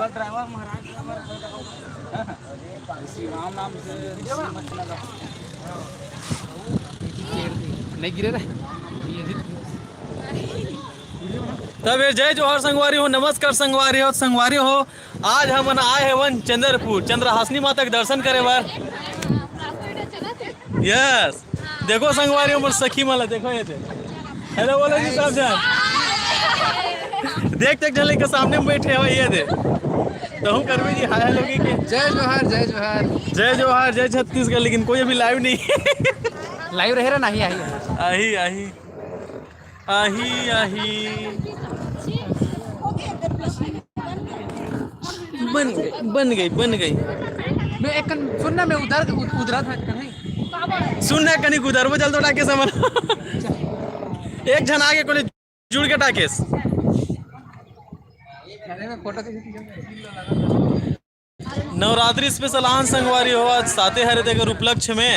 Driver महाराज श्री राम नाम से नहीं गिरे रहे। तब जय जोहर संगवारी हो, नमस्कार संगवारी हो। संगवारी हो, आज हम आए हैं वन चंद्रपुर चंद्रहासिनी माता के दर्शन करे बार। यस, देखो संगवारी हो, सखी माला देखो ये थे। हेलो बोलो जी सब जान। देख देख जले के सामने में बैठे हो ये थे। तो हम करवी जी हाय हेलो की जय जोहार जय जोहार जय जोहार जय छत्तीसगढ़। लेकिन कोई अभी लाइव नहीं लाइव रहे रहा नहीं आई आही आही आही आही बन गई। मैं एक सुनना मैं उधर था कहीं सुनना कनी उधर वो जल तो टाके समझ। एक जन आगे कोने जुड़ के टाकेस में फोटो नवरात्रि स्पेशल आन संगवारी हो। आज साते हरे देकर उपलक्ष्य में